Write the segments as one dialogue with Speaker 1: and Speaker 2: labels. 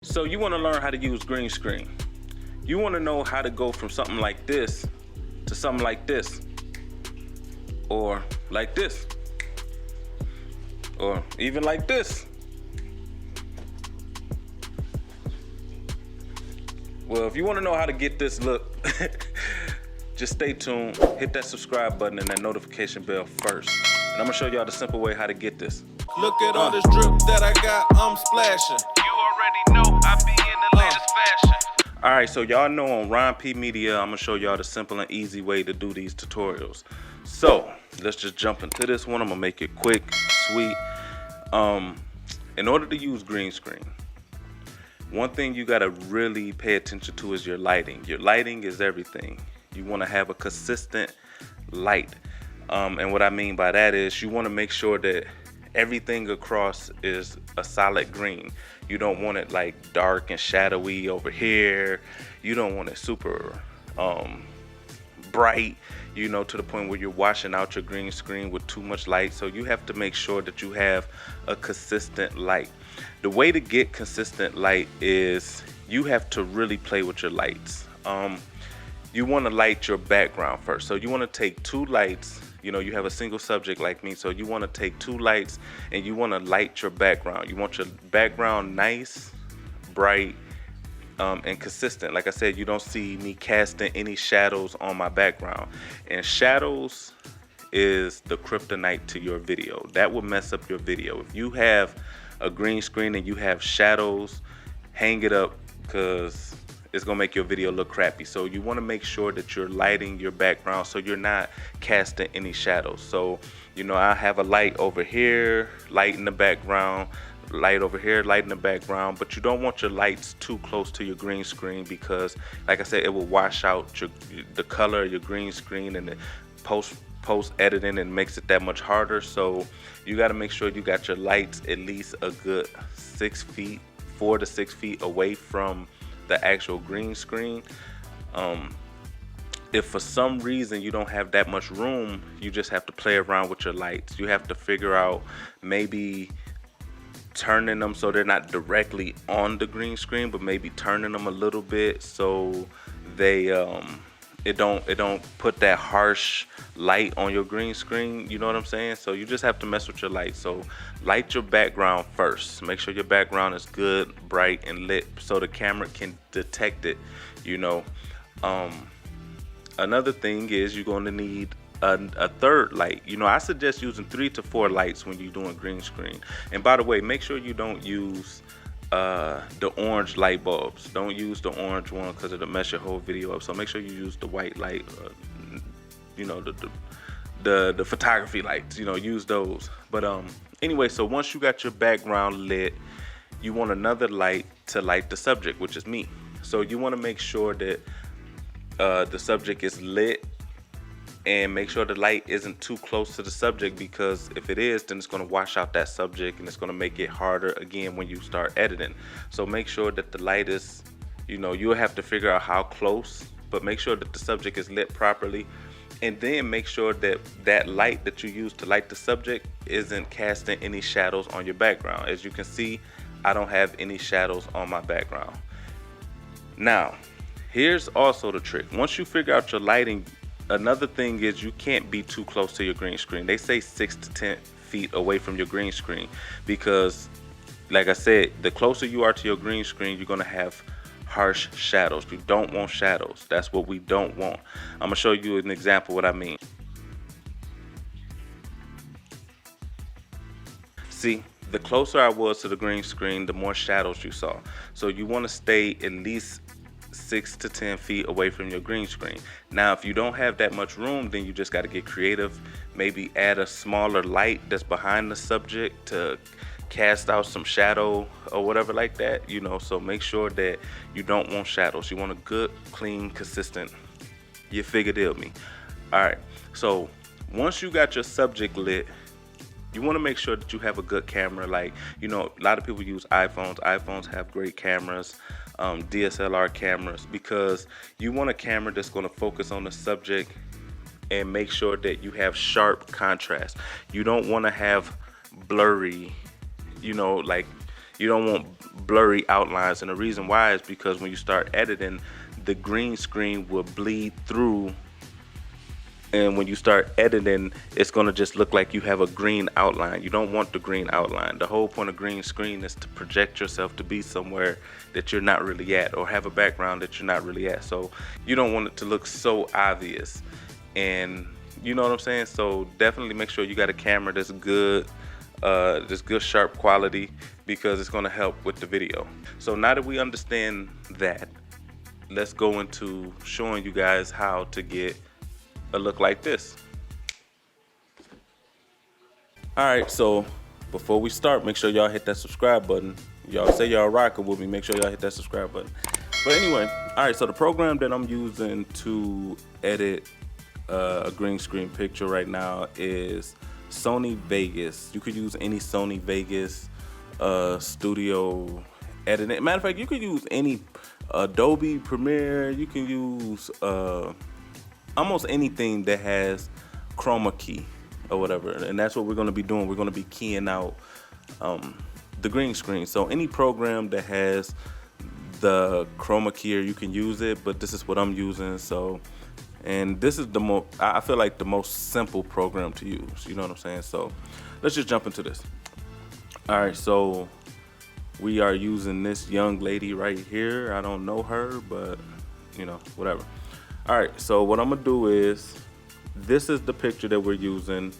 Speaker 1: So you want to learn how to use green screen. You want to know how to go from something like this to something like this, or like this, or even like this. Well, if you want to know how to get this look, just stay tuned, hit that subscribe button and that notification bell first. And I'm gonna show y'all the simple way how to get this.
Speaker 2: Look at all this drip that I got, I'm splashing. You already know I be in the latest fashion.
Speaker 1: Alright, so y'all know on Ronp Media, I'm gonna show y'all the simple and easy way to do these tutorials. So, let's just jump into this one. I'm gonna make it quick, sweet. In order to use green screen, one thing you gotta really pay attention to is your lighting. Your lighting is everything. You wanna have a consistent light. And what I mean by that is you wanna make sure that everything across is a solid green. You don't want it like dark and shadowy over here. You don't want it super bright, you know, to the point where you're washing out your green screen with too much light. So you have to make sure that you have a consistent light. The way to get consistent light is you have to really play with your lights. You want to light your background first. So you want to take two lights. You know, you have a single subject like me, so you want to take two lights and you want to light your background. You want your background nice, bright, and consistent. Like I said, you don't see me casting any shadows on my background. And shadows is the kryptonite to your video. That will mess up your video. If you have a green screen and you have shadows, hang it up, because it's gonna make your video look crappy. So you want to make sure that you're lighting your background so you're not casting any shadows. So, you know, I have a light over here, light in the background, light over here, light in the background, but you don't want your lights too close to your green screen because, like I said, it will wash out the color of your green screen, and the post editing and makes it that much harder. So you got to make sure you got your lights at least a good 6 feet, 4 to 6 feet away from the actual green screen. If for some reason you don't have that much room, you just have to play around with your lights. You have to figure out maybe turning them so they're not directly on the green screen, but maybe turning them a little bit so they it don't put that harsh light on your green screen. You know what I'm saying? So you just have to mess with your light. So light your background first. Make sure your background is good, bright, and lit so the camera can detect it, you know. Another thing is you're going to need a third light. You know, I suggest using 3 to 4 lights when you're doing green screen. And by the way, make sure you don't use the orange light bulbs. Don't use the orange one because it'll mess your whole video up. So make sure you use the white light, you know, the photography lights, you know, use those. But anyway, so once you got your background lit, you want another light to light the subject, which is me. So you want to make sure that the subject is lit, and make sure the light isn't too close to the subject, because if it is, then it's going to wash out that subject and it's going to make it harder again when you start editing. So make sure that the light is, you know, you'll have to figure out how close, but make sure that the subject is lit properly. And then make sure that that light that you use to light the subject isn't casting any shadows on your background. As you can see, I don't have any shadows on my background. Now, here's also the trick. Once you figure out your lighting, another thing is you can't be too close to your green screen. They say 6 to 10 feet away from your green screen because, like I said, the closer you are to your green screen, you're going to have harsh shadows. You don't want shadows. That's what we don't want. I'm going to show you an example what I mean. See, the closer I was to the green screen, the more shadows you saw. So you want to stay at least 6 to 10 feet away from your green screen. Now, if you don't have that much room, then you just got to get creative. Maybe add a smaller light that's behind the subject to cast out some shadow or whatever like that, you know. So make sure that you don't want shadows. You want a good, clean, consistent. You figured it me. All right, so once you got your subject lit, you want to make sure that you have a good camera. Like, you know, a lot of people use iPhones. iPhones have great cameras, DSLR cameras, because you want a camera that's going to focus on the subject and make sure that you have sharp contrast. You don't want to have blurry, you know, like You don't want blurry outlines, and the reason why is because when you start editing, the green screen will bleed through, and when you start editing, it's gonna just look like you have a green outline. You don't want the green outline. The whole point of green screen is to project yourself to be somewhere that you're not really at, or have a background that you're not really at. So you don't want it to look so obvious, and you know what I'm saying? So definitely make sure you got a camera that's good, sharp quality, because it's gonna help with the video. So now that we understand that, let's go into showing you guys how to get a look like this. All right, so before we start, make sure y'all hit that subscribe button. Y'all say y'all rocking with me, make sure y'all hit that subscribe button. But anyway, all right, so the program that I'm using to edit a green screen picture right now is Sony Vegas. You could use any Sony Vegas studio editing. Matter of fact, you could use any Adobe Premiere. You can use almost anything that has chroma key or whatever, and that's what we're going to be doing. We're going to be keying out the green screen. So any program that has the chroma key, you can use it, but this is what I'm using. So, and this is the most, I feel like, the most simple program to use, you know what I'm saying? So let's just jump into this. All right, so we are using this young lady right here. I don't know her, but you know, whatever. All right, so what I'm gonna do is, this is the picture that we're using,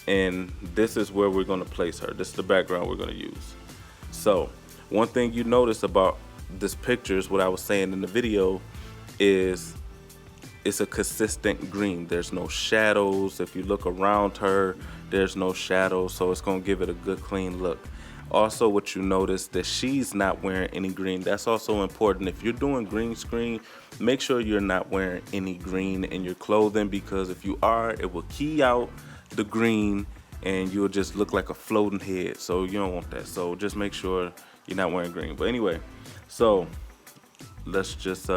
Speaker 1: and this is where we're gonna place her. This is the background we're gonna use. So one thing you notice about this picture is what I was saying in the video, is it's a consistent green. There's no shadows. If you look around her, there's no shadows, so it's gonna give it a good clean look. Also, what you notice, that she's not wearing any green. That's also important. If you're doing green screen, make sure you're not wearing any green in your clothing, because if you are, it will key out the green and you'll just look like a floating head. So you don't want that. So just make sure you're not wearing green. But anyway, so let's just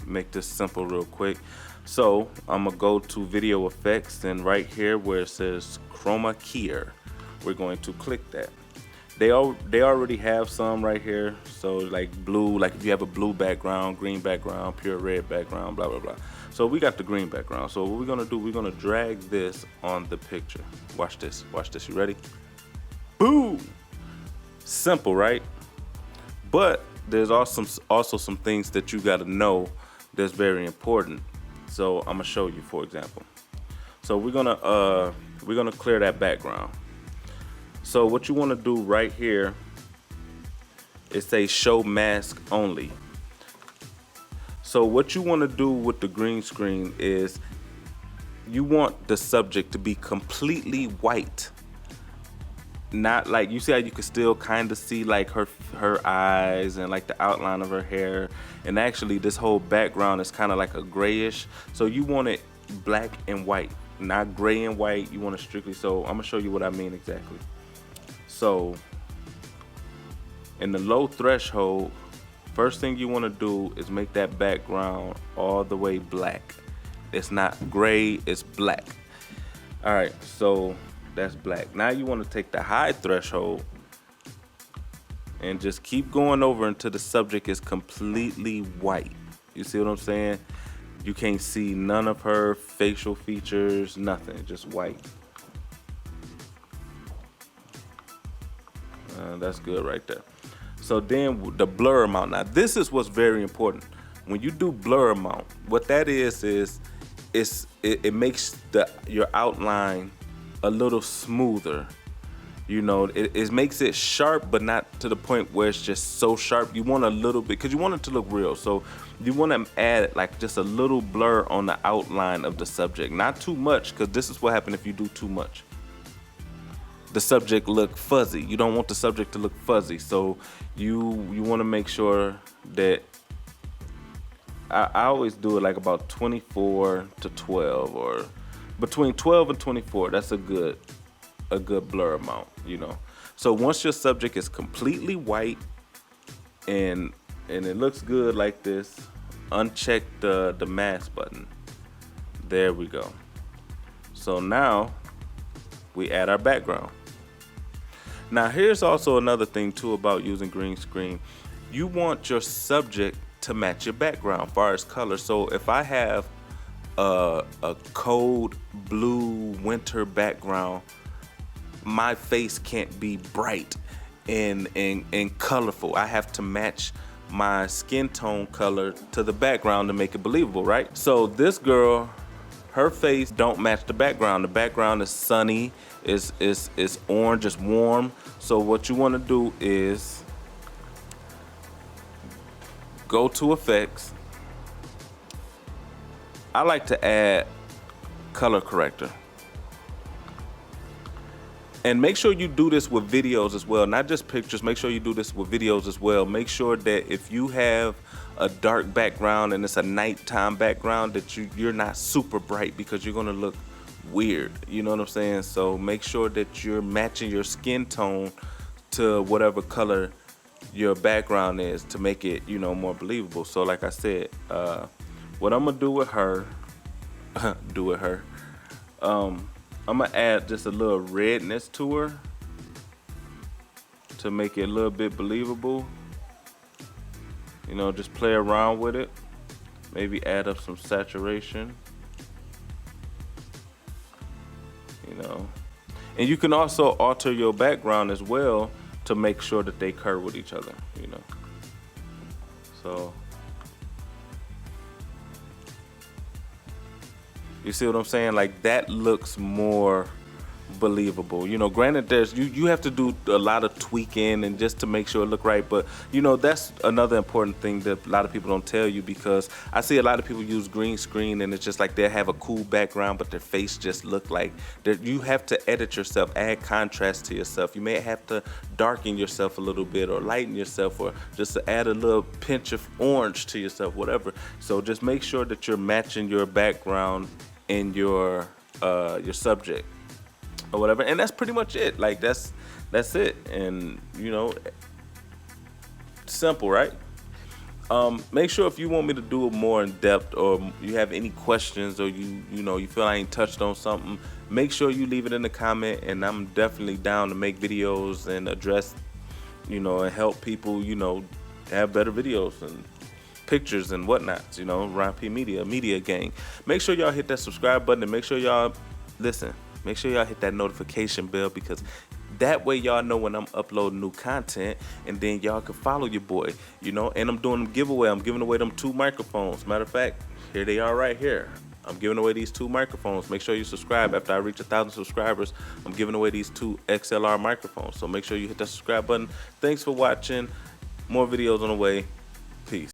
Speaker 1: make this simple real quick. So I'm gonna go to video effects, and right here where it says chroma keyer, we're going to click that. They already have some right here. So like blue, like if you have a blue background, green background, pure red background, blah, blah, blah. So we got the green background. So what we're gonna do, we're gonna drag this on the picture. Watch this, you ready? Boom! Simple, right? But there's also some things that you gotta know that's very important. So I'm gonna show you, for example. So we're gonna clear that background. So what you want to do right here is say show mask only. So what you want to do with the green screen is you want the subject to be completely white. Not like, you see how you can still kind of see like her eyes and like the outline of her hair, and actually this whole background is kind of like a grayish. So you want it black and white, not gray and white. You want it strictly. So I'm gonna show you what I mean exactly. So in the low threshold, first thing you want to do is make that background all the way black. It's not gray, it's black. All right, so that's black. Now you want to take the high threshold and just keep going over until the subject is completely white. You see what I'm saying? You can't see none of her facial features, nothing, just white. That's good right there. So then the blur amount. Now this is what's very important. When you do blur amount, what that is it makes your outline a little smoother. You know, it makes it sharp, but not to the point where it's just so sharp. You want a little bit, because you want it to look real. So you want to add like just a little blur on the outline of the subject. Not too much, because this is what happens if you do too much. The subject look fuzzy. You don't want the subject to look fuzzy. So you want to make sure that I always do it like about 24 to 12, or between 12 and 24. That's a good blur amount, you know. So once your subject is completely white and it looks good like this, uncheck the mask button. There we go. So now we add our background. Now here's also another thing too about using green screen. You want your subject to match your background as far as color. So if I have a cold blue winter background, my face can't be bright and colorful. I have to match my skin tone color to the background to make it believable, right? So this girl, her face don't match the background. The background is sunny, is orange, it's warm. So what you want to do is go to effects. I like to add color corrector. And make sure you do this with videos as well, not just pictures. Make sure you do this with videos as well. Make sure that if you have a dark background and it's a nighttime background, that you're not super bright, because you're gonna look weird. You know what I'm saying? So make sure that you're matching your skin tone to whatever color your background is to make it, you know, more believable. So like I said, what I'm gonna do with her, I'm gonna add just a little redness to her to make it a little bit believable. You know, just play around with it. Maybe add up some saturation. You know, and you can also alter your background as well to make sure that they curve with each other, you know. So you see what I'm saying? Like, that looks more believable. You know, granted, there's you have to do a lot of tweaking and just to make sure it look right, but you know, that's another important thing that a lot of people don't tell you, because I see a lot of people use green screen and it's just like they have a cool background but their face just look like that. You have to edit yourself, add contrast to yourself. You may have to darken yourself a little bit or lighten yourself, or just to add a little pinch of orange to yourself, whatever. So just make sure that you're matching your background and your subject or whatever, and that's pretty much it. Like, that's it. And you know, simple, right? Make sure if you want me to do it more in depth, or you have any questions, or you know you feel I ain't touched on something, make sure you leave it in the comment, and I'm definitely down to make videos and address, you know, and help people, you know, have better videos and pictures and whatnot. You know, Ronp Media gang. Make sure y'all hit that subscribe button, and make sure y'all make sure y'all hit that notification bell, because that way y'all know when I'm uploading new content, and then y'all can follow your boy, you know. And I'm doing a giveaway. I'm giving away them 2 microphones. Matter of fact, here they are right here. I'm giving away these 2 microphones. Make sure you subscribe. After I reach 1,000 subscribers, I'm giving away these 2 XLR microphones. So make sure you hit that subscribe button. Thanks for watching. More videos on the way.